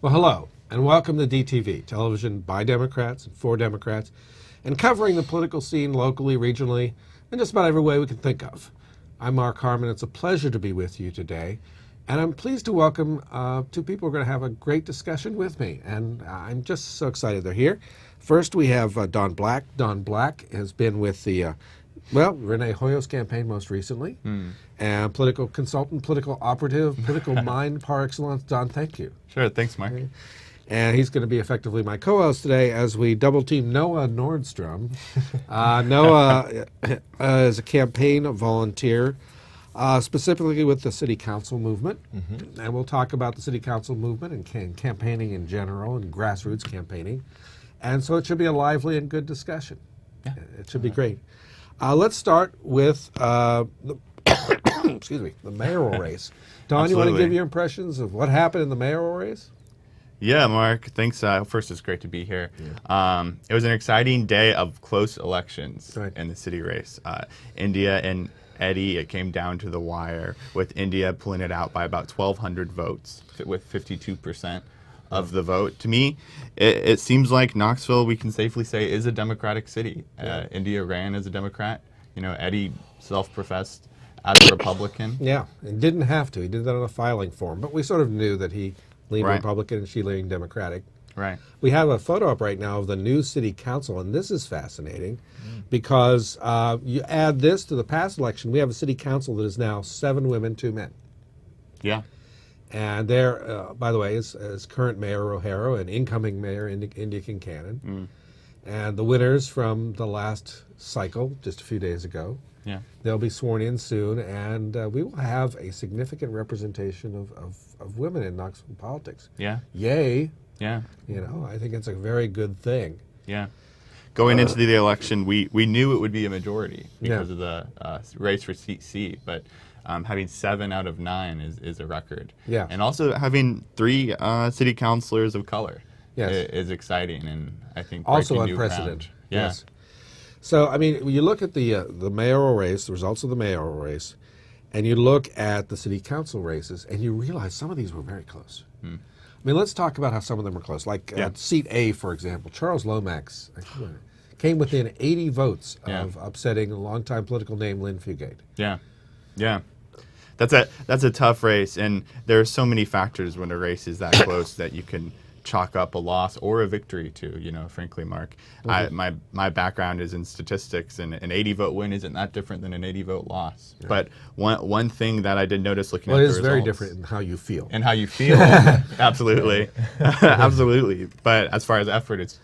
Well, hello, and welcome to DTV, television by Democrats and for Democrats, and covering the political scene locally, regionally, and just about every way we can think of. I'm Mark Harmon. It's a pleasure to be with you today, and I'm pleased to welcome two people who are going to have a great discussion with me, and I'm just so excited they're here. First, we have Don Black. Don Black has been with the Renee Hoyo's campaign most recently, and political consultant, political operative, political mind par excellence. Don, thank you. Sure, thanks, Mark. And he's going to be effectively my co-host today as we double team Noah Nordstrom. Noah is a campaign volunteer, specifically with the city council movement. And we'll talk about the city council movement and campaigning in general and grassroots campaigning. And so it should be a lively and good discussion. Yeah. It should be great. Let's start with the mayoral race. Don, you want to give your impressions of what happened in the mayoral race? Yeah, Mark, thanks. First, it's great to be here. Yeah. It was an exciting day of close elections in the city race. India and Eddie, it came down to the wire, with India pulling it out by about 1,200 votes, with 52% of the vote. To me, it seems like Knoxville, we can safely say, is a Democratic city. India ran as a Democrat. You know, Eddie self-professed as a Republican. Yeah, and didn't have to. He did that on a filing form, but we sort of knew that he leaned Republican and she leaned Democratic. Right. We have a photo up right now of the new city council, and this is fascinating because you add this to the past election. We have a city council that is now 7 women, 2 men. Yeah. And there, by the way, is current Mayor O'Hara and incoming Mayor India Kincannon. And the winners from the last cycle, just a few days ago. Yeah. They'll be sworn in soon, and we will have a significant representation of women in Knoxville politics. Yeah. Yay. Yeah. You know, I think it's a very good thing. Yeah. Going into the election, we knew it would be a majority because of the race for seat C, but having 7 out of 9 is a record. Yeah. And also having 3 city councilors of color is exciting, and I think also breaking unprecedented. Yeah. Yes. So, I mean, when you look at the mayoral race, the results of the mayoral race, and you look at the city council races, and you realize some of these were very close. I mean, let's talk about how some of them were close. Like seat A, for example, Charles Lomax came within 80 votes of upsetting a longtime political name, Lynn Fugate. Yeah, yeah. That's a tough race, and there are so many factors when a race is that close that you can chalk up a loss or a victory to, you know, frankly, Mark. My background is in statistics, and an 80-vote win isn't that different than an 80-vote loss. Yeah. But one thing that I did notice looking at the results... Well, it is very different in how you feel. And how you feel, absolutely. Absolutely. But as far as effort is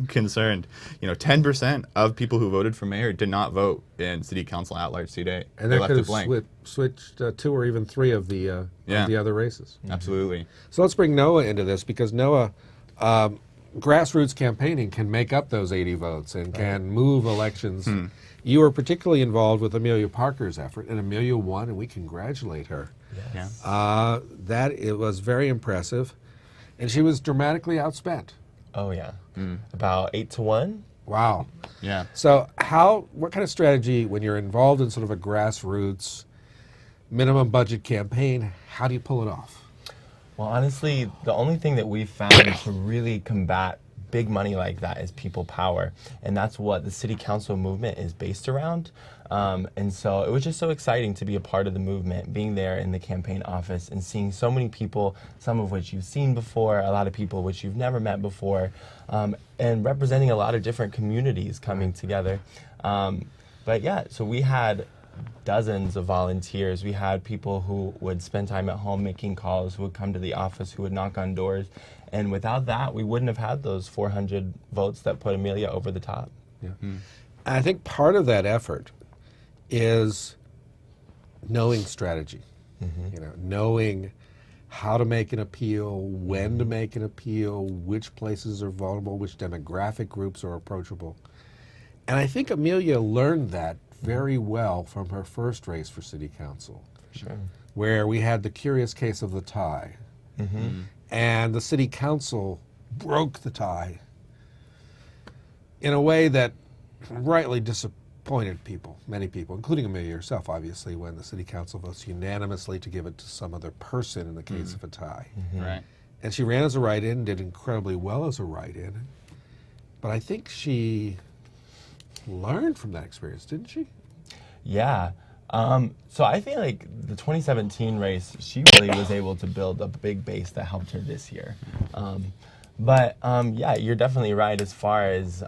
concerned, you know, 10% of people who voted for mayor did not vote in city council at-large seat A. And they could have switched 2 or even 3 of the other races. Absolutely. So let's bring Noah into this, because Noah, grassroots campaigning can make up those 80 votes and can move elections. You were particularly involved with Amelia Parker's effort, and Amelia won, and we congratulate her. Yes. It was very impressive, and she was dramatically outspent. Oh, yeah. About 8 to 1. Wow. Yeah. So what kind of strategy, when you're involved in sort of a grassroots minimum budget campaign, how do you pull it off? Well, honestly, the only thing that we've found to really combat big money like that is people power. And that's what the city council movement is based around. And so it was just so exciting to be a part of the movement, being there in the campaign office and seeing so many people, some of which you've seen before, a lot of people which you've never met before, and representing a lot of different communities coming together. But yeah, so we had dozens of volunteers. We had people who would spend time at home making calls, who would come to the office, who would knock on doors. And without that, we wouldn't have had those 400 votes that put Amelia over the top. Yeah. I think part of that effort is knowing strategy, you know, knowing how to make an appeal, when to make an appeal, which places are vulnerable, which demographic groups are approachable. And I think Amelia learned that very well from her first race for city council, where we had the curious case of the tie. And the city council broke the tie in a way that rightly disappointed people, many people, including Amelia herself, obviously, when the city council votes unanimously to give it to some other person in the case of a tie. Right. And she ran as a write-in, did incredibly well as a write-in. But I think she learned from that experience, didn't she? Yeah. So I feel like the 2017 race, she really was able to build a big base that helped her this year. But yeah, you're definitely right as far as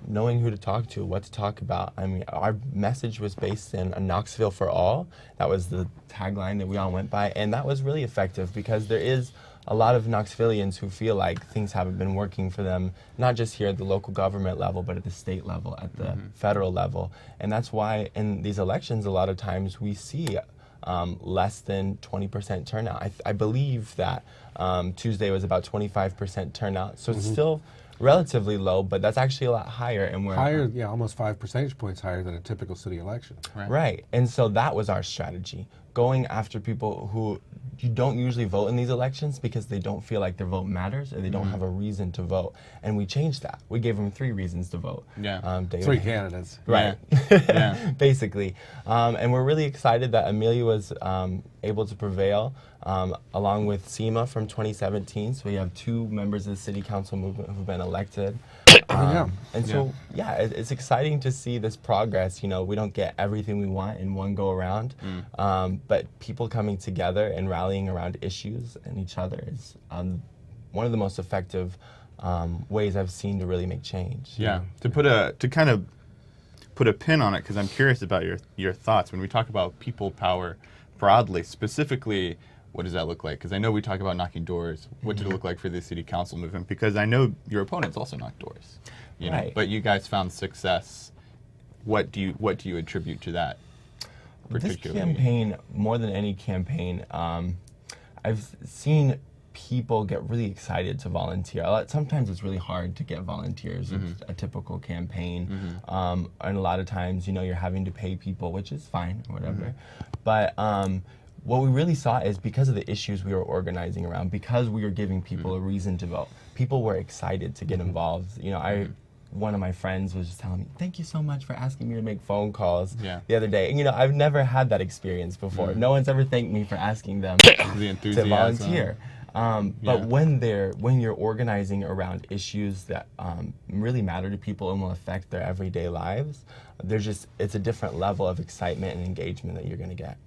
knowing who to talk to, what to talk about. I mean, our message was based in Knoxville for all. That was the tagline that we all went by, and that was really effective because there is a lot of Knoxvillians who feel like things haven't been working for them, not just here at the local government level, but at the state level, at the federal level. And that's why in these elections, a lot of times we see less than 20% turnout. I believe that Tuesday was about 25% turnout, so it's still relatively low, but that's actually a lot higher. And we're Higher, yeah, almost 5 percentage points higher than a typical city election. Right. And so that was our strategy, going after people who you don't usually vote in these elections because they don't feel like their vote matters or they don't have a reason to vote. And we changed that. We gave them 3 reasons to vote. Yeah. David. 3 candidates. Right. Yeah. Basically. And we're really excited that Amelia was able to prevail along with Seema from 2017. So we have 2 members of the city council movement who've been elected. And so, yeah, it's exciting to see this progress. You know, we don't get everything we want in one go around, but people coming together and rallying around issues and each other is one of the most effective ways I've seen to really make change. Yeah. To kind of put a pin on it, because I'm curious about your thoughts when we talk about people power broadly, specifically. What does that look like? Because I know we talk about knocking doors. What did it look like for the city council movement? Because I know your opponents also knocked doors, you know. But you guys found success. What do you attribute to that? This campaign, more than any campaign, I've seen people get really excited to volunteer. Sometimes it's really hard to get volunteers in a typical campaign, and a lot of times, you know, you're having to pay people, which is fine or whatever. But what we really saw is because of the issues we were organizing around, because we were giving people a reason to vote, people were excited to get involved. You know, one of my friends was just telling me, "Thank you so much for asking me to make phone calls the other day." And, you know, I've never had that experience before. No one's ever thanked me for asking them to volunteer. But when you're organizing around issues that really matter to people and will affect their everyday lives, it's a different level of excitement and engagement that you're going to get.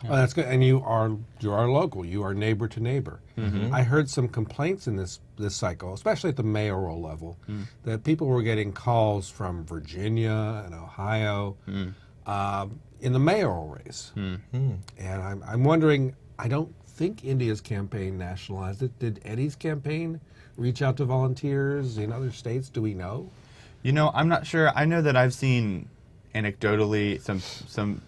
Oh, that's good. And you are local. You are neighbor to neighbor. I heard some complaints in this cycle, especially at the mayoral level, that people were getting calls from Virginia and Ohio in the mayoral race. And I'm wondering, I don't think India's campaign nationalized it. Did Eddie's campaign reach out to volunteers in other states? Do we know? You know, I'm not sure. I know that I've seen anecdotally some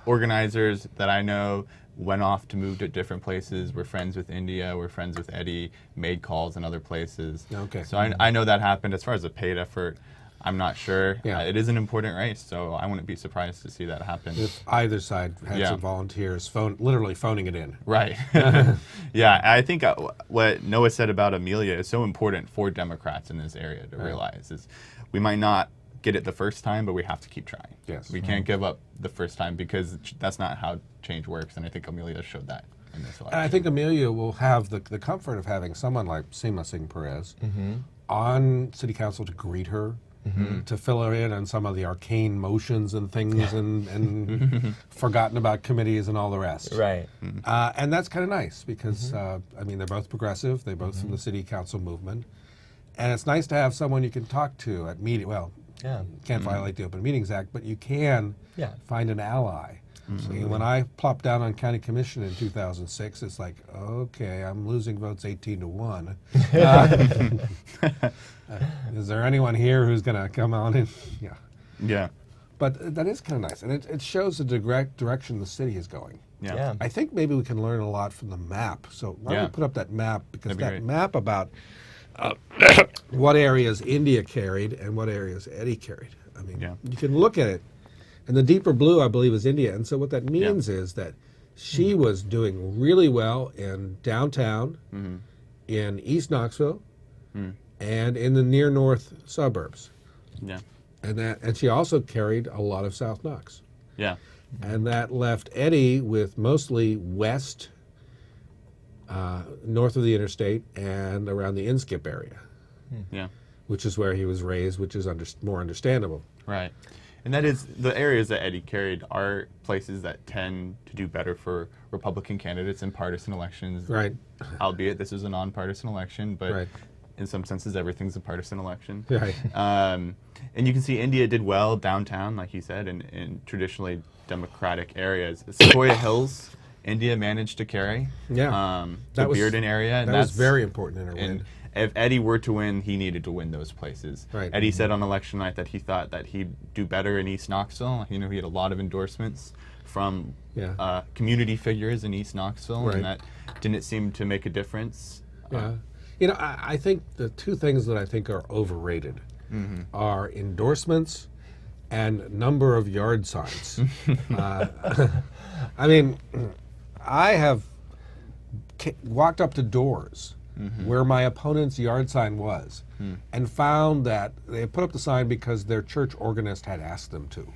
organizers that I know went off to move to different places, were friends with India, were friends with Eddie, made calls in other places. Okay. So I know that happened. As far as a paid effort, I'm not sure. Yeah. It is an important race, so I wouldn't be surprised to see that happen. If either side had some volunteers literally phoning it in. Right. Yeah, I think what Noah said about Amelia is so important for Democrats in this area to realize is we might not get it the first time, but we have to keep trying. Yes. We can't give up the first time because that's not how change works, and I think Amelia showed that in this election. And I think Amelia will have the comfort of having someone like Seema Singh Perez on city council to greet her, to fill her in on some of the arcane motions and things and forgotten about committees and all the rest. Right. And that's kind of nice because, I mean, they're both progressive. They're both from the city council movement. And it's nice to have someone you can talk to at meeting. Well, you can't violate the Open Meetings Act, but you can find an ally. So when I plopped down on county commission in 2006, it's like, okay, I'm losing votes 18-1. Is there anyone here who's going to come on in? Yeah. But that is kind of nice, and it shows the direction the city is going. Yeah. I think maybe we can learn a lot from the map. So why don't we put up that map, because that map about what areas India carried and what areas Eddie carried. I mean, you can look at it, and the deeper blue, I believe, is India. And so what that means is that she was doing really well in downtown, in East Knoxville, and in the near north suburbs. Yeah. And she also carried a lot of South Knox. Yeah. And that left Eddie with mostly west north of the interstate and around the Inskip area, Yeah. which is where he was raised, which is more understandable. Right. And that is, the areas that Eddie carried are places that tend to do better for Republican candidates in partisan elections. Right. Albeit this is a nonpartisan election, but Right. in some senses everything's a partisan election. Right. And you can see India did well downtown, like you said, in traditionally Democratic areas. Sequoia Hills, India managed to carry. Yeah. The That was- Bearden area. And That was that's very important in her And win. if Eddie were to win, he needed to win those places. Right. Eddie said on election night that he thought that he'd do better in East Knoxville. You know, he had a lot of endorsements from Yeah. community figures in East Knoxville, Right. and that didn't seem to make a difference. Yeah. You know, I think the two things that I think are overrated are endorsements and number of yard signs. I mean, I have walked up to doors where my opponent's yard sign was and found that they put up the sign because their church organist had asked them to,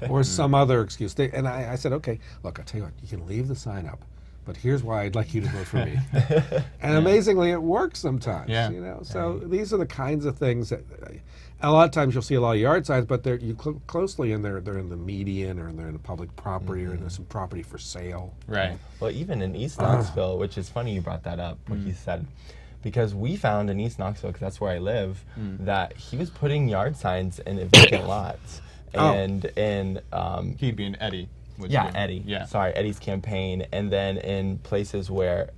or some other excuse. And I said, okay, look, I'll tell you what, you can leave the sign up, but here's why I'd like you to vote for me. And amazingly, it works sometimes. Yeah. You know, so these are the kinds of things that. A lot of times you'll see a lot of yard signs, but you look closely and they're in the median, or they're in the public property, or there's some property for sale. Right. Well, even in East Knoxville, which is funny you brought that up, what he said, because we found in East Knoxville, because that's where I live, that he was putting yard signs in vacant lots. And He being Eddie. was yeah, doing. Eddie. Yeah. Sorry, Eddie's campaign. And then in places where,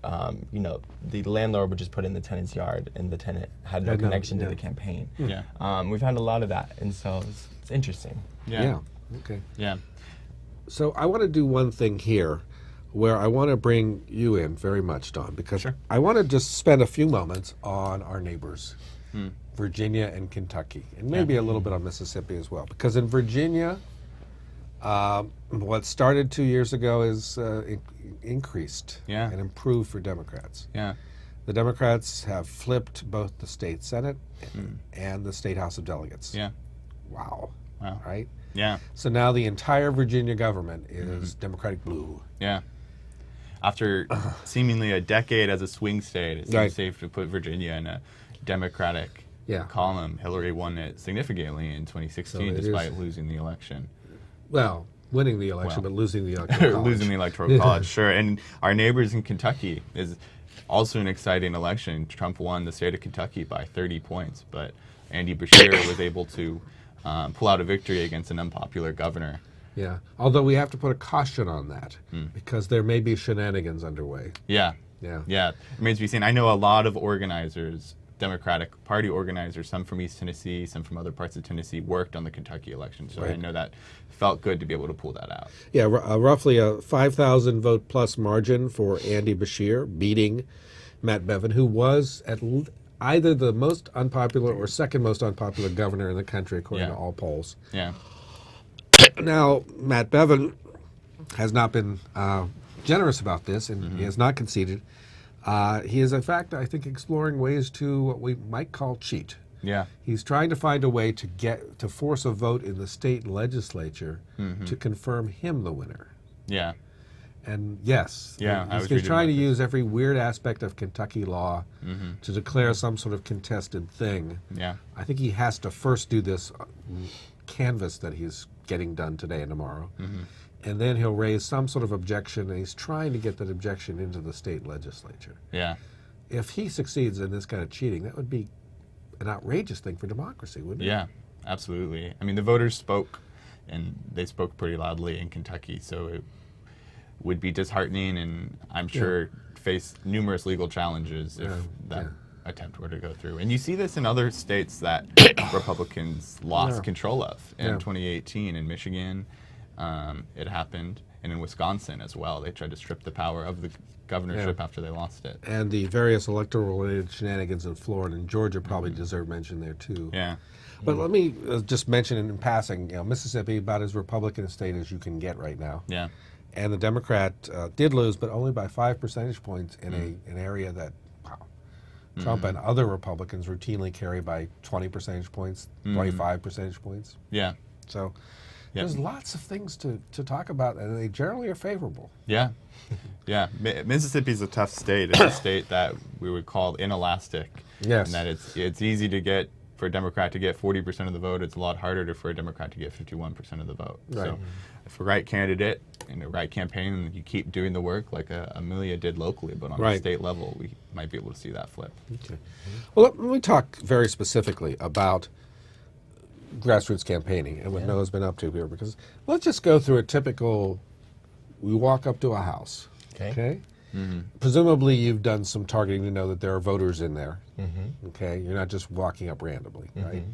the landlord would just put in the tenant's yard and the tenant had no connection to the campaign. Yeah. We've had a lot of that. And so it's interesting. Yeah. Okay. Yeah. So I want to do one thing here where I want to bring you in very much, Don, because I want to just spend a few moments on our neighbors, Virginia and Kentucky, and maybe a little bit on Mississippi as well. Because in Virginia, what started 2 years ago is increased and improved for Democrats. Yeah. The Democrats have flipped both the state Senate and the state House of Delegates. Yeah. Wow. Wow. Right? Yeah. So now the entire Virginia government is Democratic blue. Yeah. After seemingly a decade as a swing state, it seems safe to put Virginia in a Democratic column. Hillary won it significantly in 2016 despite losing the election. Well, winning the election, but losing the electoral college. Losing the electoral college, sure. And our neighbors in Kentucky is also an exciting election. Trump won the state of Kentucky by 30 points, but Andy Beshear was able to pull out a victory against an unpopular governor. Yeah, although we have to put a caution on that because there may be shenanigans underway. Yeah. Yeah. Yeah. It remains to be seen. I know a lot of organizers, Democratic Party organizers, some from East Tennessee, some from other parts of Tennessee, worked on the Kentucky election. So I know that felt good to be able to pull that out. Yeah, roughly a 5,000 vote plus margin for Andy Beshear, beating Matt Bevin, who was at either the most unpopular or second most unpopular governor in the country, according to all polls. Yeah. Now, Matt Bevin has not been generous about this, and he has not conceded. He is, in fact, I think, exploring ways to what we might call cheat. Yeah. He's trying to find a way to force a vote in the state legislature to confirm him the winner. Yeah. And yes, he's trying to use every weird aspect of Kentucky law to declare some sort of contested thing. Yeah. I think he has to first do this canvass that he's getting done today and tomorrow. And then he'll raise some sort of objection, and he's trying to get that objection into the state legislature. Yeah. If he succeeds in this kind of cheating, that would be an outrageous thing for democracy, wouldn't it? Yeah, absolutely. I mean, the voters spoke, and they spoke pretty loudly in Kentucky, so it would be disheartening, and I'm sure face numerous legal challenges if that attempt were to go through. And you see this in other states that Republicans lost control of. In 2018 in Michigan, it happened, and in Wisconsin as well. They tried to strip the power of the governorship after they lost it. And the various electoral-related shenanigans in Florida and Georgia probably deserve mention there, too. Yeah. But let me just mention in passing, Mississippi, about as Republican a state as you can get right now. Yeah. And the Democrat did lose, but only by 5 percentage points in an area that Trump and other Republicans routinely carry by 20 percentage points, 25 percentage points. Yeah. So there's lots of things to talk about, and they generally are favorable. Yeah. Yeah. Mississippi's a tough state. It's a state that we would call inelastic. Yes. And that it's easy to get, for a Democrat to get 40% of the vote. It's a lot harder for a Democrat to get 51% of the vote. Right. So if the right candidate and the right campaign, and you keep doing the work like Amelia did locally, but on a state level, we might be able to see that flip. Okay. Well, let me talk very specifically about grassroots campaigning and what Noah's been up to here, because let's just go through a typical, we walk up to a house, okay? Presumably you've done some targeting to know that there are voters in there, okay? You're not just walking up randomly, right?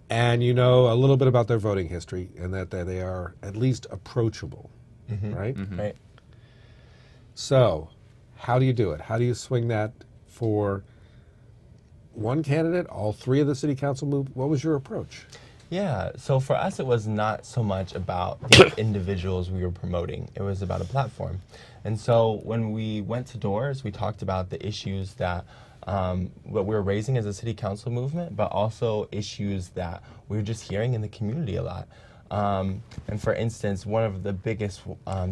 And you know a little bit about their voting history and that they are at least approachable, right? Right. So how do you do it? How do you swing that for one candidate, all three of the city council move? What was your approach? Yeah, so for us, it was not so much about the individuals we were promoting. It was about a platform. And so when we went to doors, we talked about the issues that what we were raising as a city council movement, but also issues that we were just hearing in the community a lot. And for instance, one of the biggest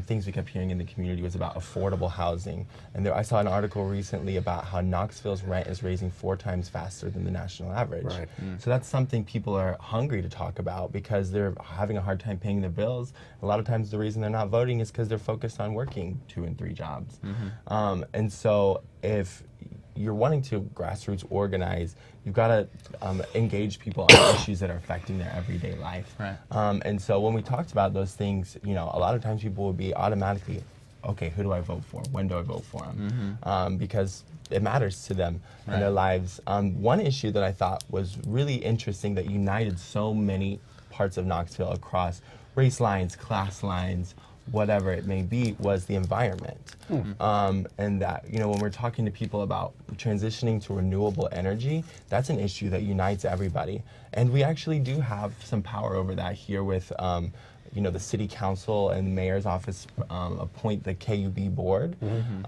things we kept hearing in the community was about affordable housing. And I saw an article recently about how Knoxville's rent is raising 4 times faster than the national average. Right. So that's something people are hungry to talk about because they're having a hard time paying their bills. A lot of times the reason they're not voting is because they're focused on working 2 and 3 jobs. And so if you're wanting to grassroots organize, you've got to engage people on issues that are affecting their everyday life. Right. And so when we talked about those things, you know, a lot of times people will be automatically, okay, who do I vote for? When do I vote for them? Because it matters to them in their lives. One issue that I thought was really interesting that united so many parts of Knoxville across race lines, class lines, whatever it may be, was the environment. And that, you know, when we're talking to people about transitioning to renewable energy, that's an issue that unites everybody. And we actually do have some power over that here with, you know, the city council and the mayor's office appoint the KUB board.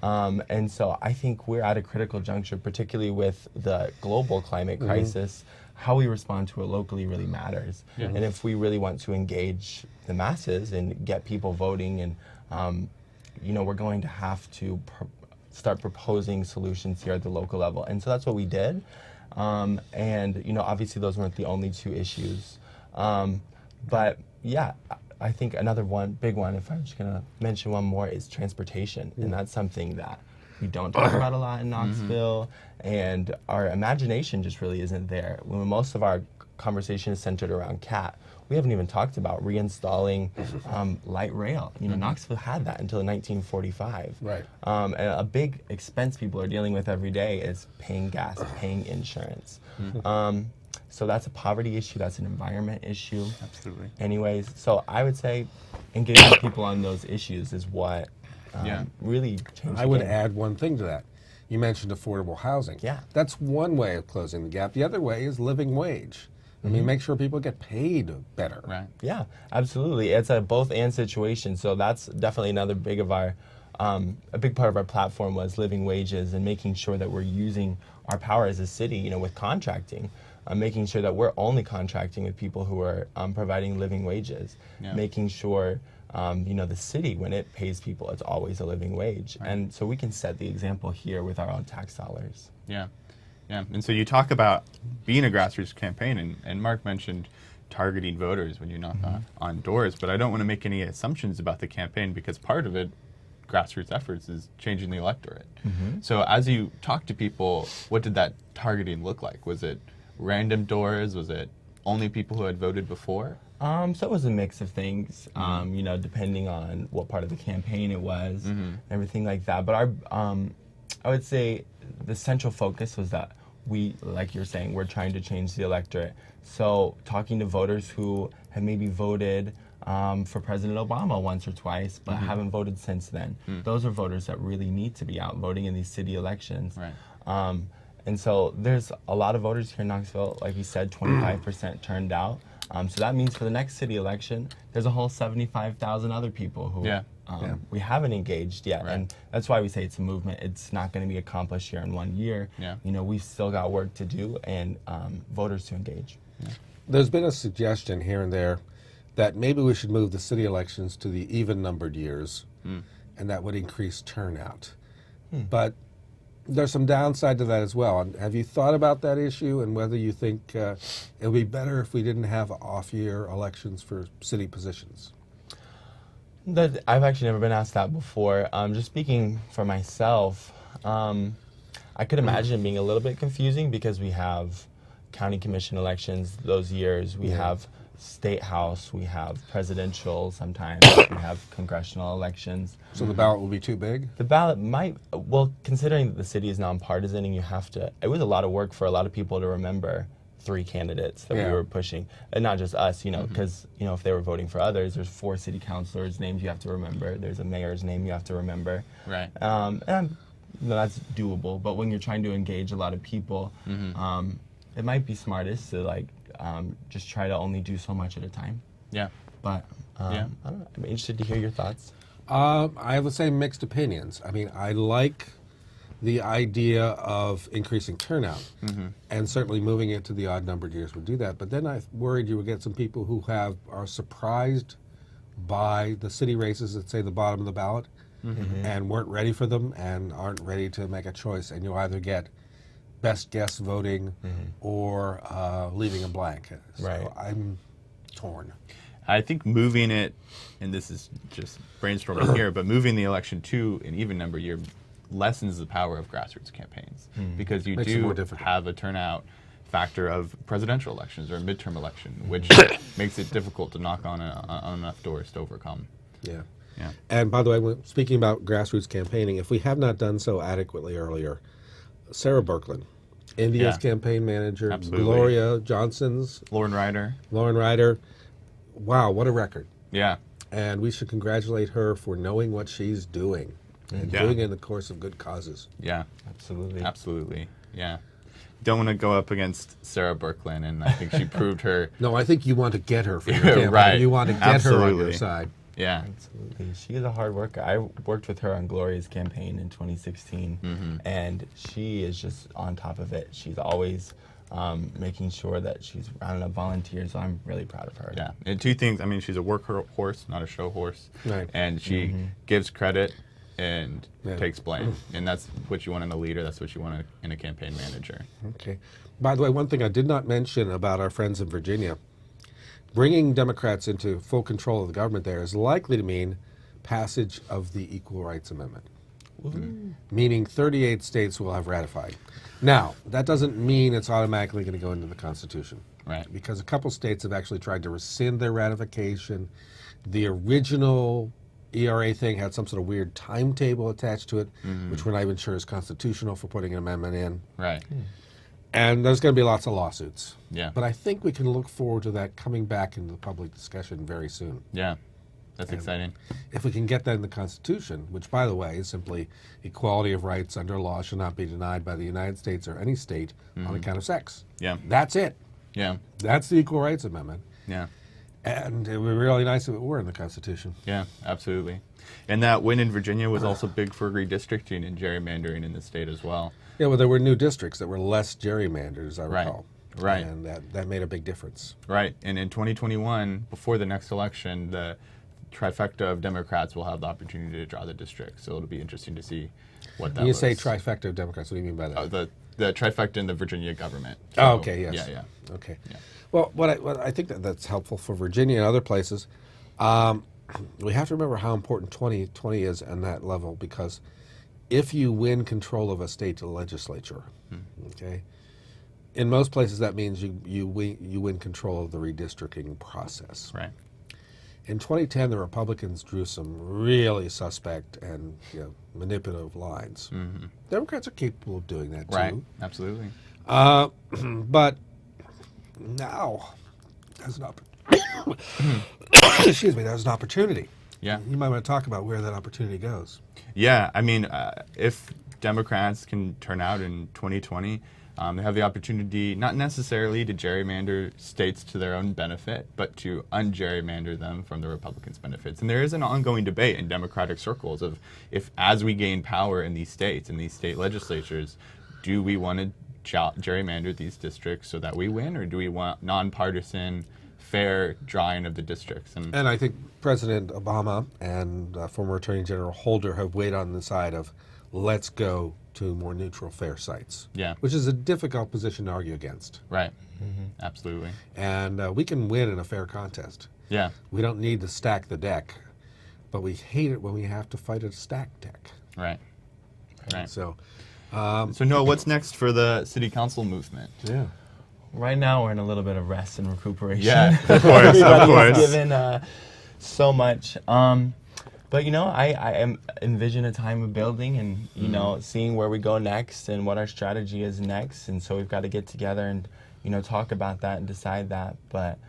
And so I think we're at a critical juncture, particularly with the global climate crisis. How we respond to it locally really matters. And if we really want to engage the masses and get people voting, and you know, we're going to have to start proposing solutions here at the local level. And so that's what we did. And you know, obviously those weren't the only 2 issues. But yeah, I think another big one, if I'm just gonna mention one more, is transportation. And that's something that we don't talk about a lot in Knoxville, and our imagination just really isn't there. When most of our conversation is centered around CAT, we haven't even talked about reinstalling light rail. You know, Knoxville had that until 1945. Right. And a big expense people are dealing with every day is paying gas, paying insurance. So that's a poverty issue, that's an environment issue. Absolutely. Anyways, so I would say engaging people on those issues is what really changed I would add one thing to that. You mentioned affordable housing. Yeah. That's one way of closing the gap. The other way is living wage. I mean, make sure people get paid better. Right. Yeah, absolutely. It's a both and situation. So that's definitely another big of our, a big part of our platform was living wages and making sure that we're using our power as a city, you know, with contracting, making sure that we're only contracting with people who are providing living wages, making sure, you know, the city, when it pays people, it's always a living wage. Right. And so we can set the example here with our own tax dollars. Yeah. Yeah, and so you talk about being a grassroots campaign, and Mark mentioned targeting voters when you knock on doors, but I don't want to make any assumptions about the campaign because part of it, grassroots efforts, is changing the electorate. So as you talk to people, what did that targeting look like? Was it random doors? Was it only people who had voted before? So it was a mix of things, you know, depending on what part of the campaign it was, everything like that. But our, I would say the central focus was that we, like you're saying, we're trying to change the electorate. So talking to voters who have maybe voted for President Obama once or twice, but haven't voted since then. Those are voters that really need to be out voting in these city elections. Right. And so there's a lot of voters here in Knoxville, like you said, 25% turned out. So that means for the next city election, there's a whole 75,000 other people who we haven't engaged yet. Right. And that's why we say it's a movement. It's not going to be accomplished here in 1 year. You know, we've still got work to do and voters to engage. There's been a suggestion here and there that maybe we should move the city elections to the even-numbered years, and that would increase turnout. But there's some downside to that as well. And have you thought about that issue and whether you think it would be better if we didn't have off-year elections for city positions? I've actually never been asked that before. Just speaking for myself, I could imagine it being a little bit confusing because we have county commission elections those years. We have state house, we have presidential sometimes, we have congressional elections. So the ballot will be too big? The ballot might, well, considering that the city is nonpartisan and you have to, it was a lot of work for a lot of people to remember 3 candidates that we were pushing, and not just us, because, if they were voting for others, there's 4 city councilors' names you have to remember, there's a mayor's name you have to remember. Right. And that's doable, but when you're trying to engage a lot of people, it might be smartest to just try to only do so much at a time. Yeah. But I don't know, I'm interested to hear your thoughts. I have the same mixed opinions. I mean, I like the idea of increasing turnout, and certainly moving it to the odd-numbered years would do that. But then I worried you would get some people who are surprised by the city races at, say, the bottom of the ballot, and weren't ready for them and aren't ready to make a choice. And you'll either get best guess voting or leaving a blank. So Right. I'm torn. I think moving it, and this is just brainstorming here, but moving the election to an even number year lessens the power of grassroots campaigns because you Makes it do more difficult. have a turnout factor of presidential elections or a midterm election, which makes it difficult to knock on enough doors to overcome. Yeah. Yeah. And by the way, when speaking about grassroots campaigning, if we have not done so adequately earlier, Sarah Birkeland, India's Yeah. campaign manager, Absolutely. Gloria Johnson's, Lauren Ryder. Lauren Ryder, wow, what a record. Yeah. And we should congratulate her for knowing what she's doing and Yeah. doing it in the course of good causes. Yeah. Absolutely. Absolutely. Yeah. Don't want to go up against Sarah Birkeland, and I think she proved her. No, I think you want to get her for your Yeah, campaign. right. You want to get her on your Absolutely. side. Yeah. Absolutely. She is a hard worker. I worked with her on Gloria's campaign in 2016, and she is just on top of it. She's always making sure that she's rounding up volunteers, so I'm really proud of her. Yeah. And 2 things. I mean, she's a horse, not a show horse. Right. And she gives credit and Yeah. takes blame. And that's what you want in a leader. That's what you want in a campaign manager. Okay. By the way, one thing I did not mention about our friends in Virginia, bringing Democrats into full control of the government there is likely to mean passage of the Equal Rights Amendment, meaning 38 states will have ratified. Now, that doesn't mean it's automatically going to go into the Constitution. Right. Because a couple states have actually tried to rescind their ratification. The original ERA thing had some sort of weird timetable attached to it, which we're not even sure is constitutional for putting an amendment in. Right. And there's going to be lots of lawsuits. Yeah. But I think we can look forward to that coming back into the public discussion very soon. Yeah. That's exciting. If we can get that in the Constitution, which, by the way, is simply equality of rights under law shall not be denied by the United States or any state on account of sex. Yeah. That's it. Yeah. That's the Equal Rights Amendment. Yeah. And it would be really nice if it were in the Constitution. Yeah, absolutely. And that win in Virginia was also big for redistricting and gerrymandering in the state as well. Yeah, well, there were new districts that were less gerrymandered, as I Right. recall. Right. And that made a big difference. Right. And in 2021, before the next election, the trifecta of Democrats will have the opportunity to draw the district. So it'll be interesting to see what that When you was. say trifecta of Democrats, what do you mean by that? The trifecta in the Virginia government. Oh, okay, yes. Yeah, yeah. Okay. Yeah. Well, what I think that's helpful for Virginia and other places. We have to remember how important 2020 is on that level, because if you win control of a state legislature, okay, in most places that means you win control of the redistricting process. Right. In 2010, the Republicans drew some really suspect and manipulative lines. Democrats are capable of doing that too. Right. Absolutely. But now there's an excuse me, there's an opportunity. Yeah. You might want to talk about where that opportunity goes. Yeah. I mean, if Democrats can turn out in 2020, they have the opportunity not necessarily to gerrymander states to their own benefit, but to un-gerrymander them from the Republicans' benefits. And there is an ongoing debate in Democratic circles of if, as we gain power in these states, in these state legislatures, do we want to gerrymander these districts so that we win, or do we want nonpartisan, fair drawing of the districts. And I think President Obama and former Attorney General Holder have weighed on the side of let's go to more neutral, fair sites. Yeah. Which is a difficult position to argue against. Right. Absolutely. And we can win in a fair contest. Yeah. We don't need to stack the deck, but we hate it when we have to fight a stacked deck. Right. Right. So, So Noah, what's next for the city council movement? yeah. Right now, we're in a little bit of rest and recuperation. Yeah, of course, of Everybody's course. given so much. But I envision a time of building and seeing where we go next and what our strategy is next. And so we've got to get together and talk about that and decide that. But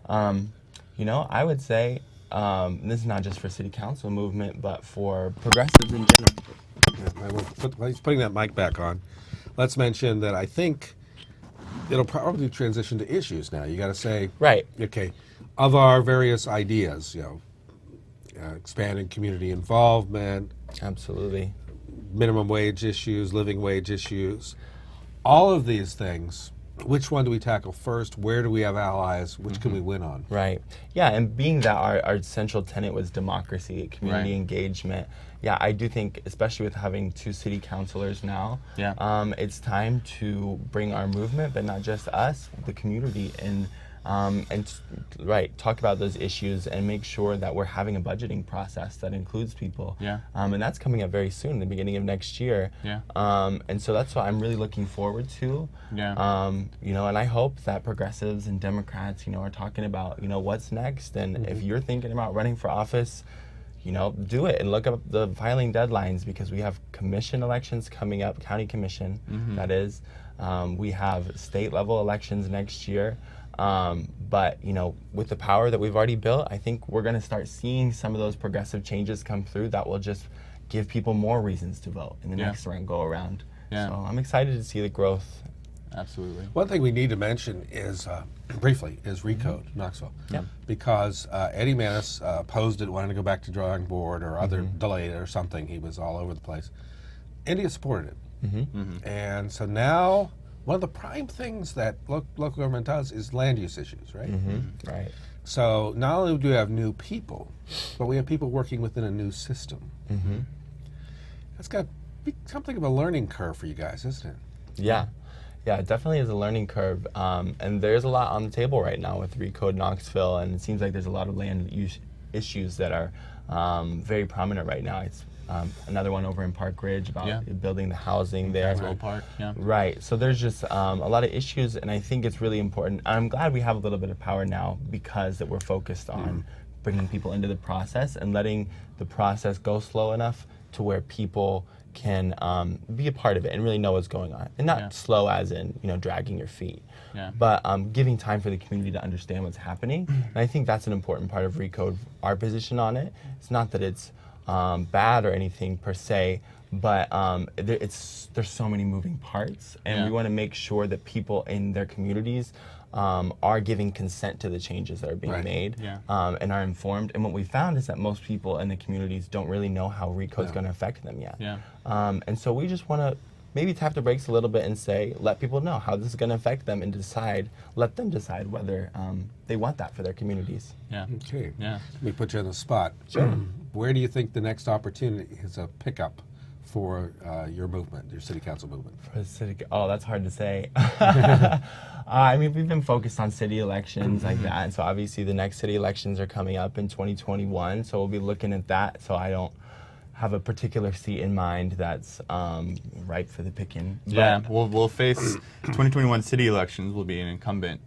I would say this is not just for city council movement, but for progressives in general. Yeah, while he's putting that mic back on, let's mention that I think it'll probably transition to issues now. You got to say, Right. okay, of our various ideas, expanding community involvement, Absolutely. minimum wage issues, living wage issues, all of these things, which one do we tackle first? Where do we have allies? Which can we win on? Right. Yeah, and being that our central tenet was democracy, community engagement, yeah, I do think, especially with having 2 city councilors now, it's time to bring our movement, but not just us, the community, and talk about those issues and make sure that we're having a budgeting process that includes people. Yeah. And that's coming up very soon, the beginning of next year. Yeah. And so that's what I'm really looking forward to. Yeah. And I hope that progressives and Democrats, are talking about, what's next. And if you're thinking about running for office, do it and look up the filing deadlines because we have commission elections coming up, county commission, that is. We have state level elections next year. But, with the power that we've already built, I think we're going to start seeing some of those progressive changes come through that will just give people more reasons to vote in the next go around. Yeah. So I'm excited to see the growth. Absolutely. One thing we need to mention is, briefly, is Recode Knoxville. Yep. Because Eddie Manis opposed it, wanted to go back to drawing board or other delayed or something. He was all over the place. India supported it. And so now, one of the prime things that local government does is land use issues, right? Right. So not only do we have new people, but we have people working within a new system. That's got to be something of a learning curve for you guys, isn't it? Yeah. Yeah, it definitely is a learning curve. And there's a lot on the table right now with Recode Knoxville, and it seems like there's a lot of land use issues that are very prominent right now. It's another one over in Park Ridge about building the housing there. Caswell Park, yeah. Right. So there's just a lot of issues, and I think it's really important. I'm glad we have a little bit of power now because that we're focused on bringing people into the process and letting the process go slow enough to where people can be a part of it and really know what's going on. And not slow as in, dragging your feet. But giving time for the community to understand what's happening. And I think that's an important part of Recode, our position on it. It's not that it's bad or anything per se, but there's so many moving parts, and we want to make sure that people in their communities are giving consent to the changes that are being made and are informed. And what we found is that most people in the communities don't really know how Recode is going to affect them yet. And so we just want to maybe tap the brakes a little bit and say, let people know how this is going to affect them and let them decide whether they want that for their communities. Okay. Yeah. Let me put you on the spot. Sure. Where do you think the next opportunity is a pickup for your movement, your city council movement? For the city, that's hard to say. We've been focused on city elections like that, and so obviously the next city elections are coming up in 2021, so we'll be looking at that, so I don't have a particular seat in mind that's ripe for the picking. Yeah, we'll face 2021 city elections. Will be an incumbent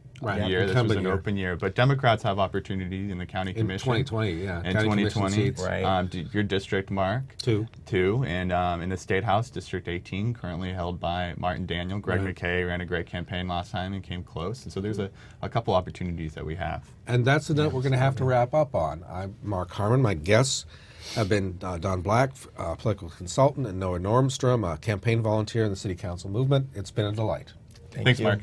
year. This was an open year, but Democrats have opportunities in the county commission. In 2020, yeah. In County 2020, seats. Your district, Mark? Two, and in the State House, District 18, currently held by Martin Daniel. Greg McKay ran a great campaign last time and came close, and so there's a couple opportunities that we have. And that's the note we're going to have to wrap up on. I'm Mark Harmon. My guests have been Don Black, political consultant, and Noah Nordstrom, a campaign volunteer in the city council movement. It's been a delight. Thanks, Mark.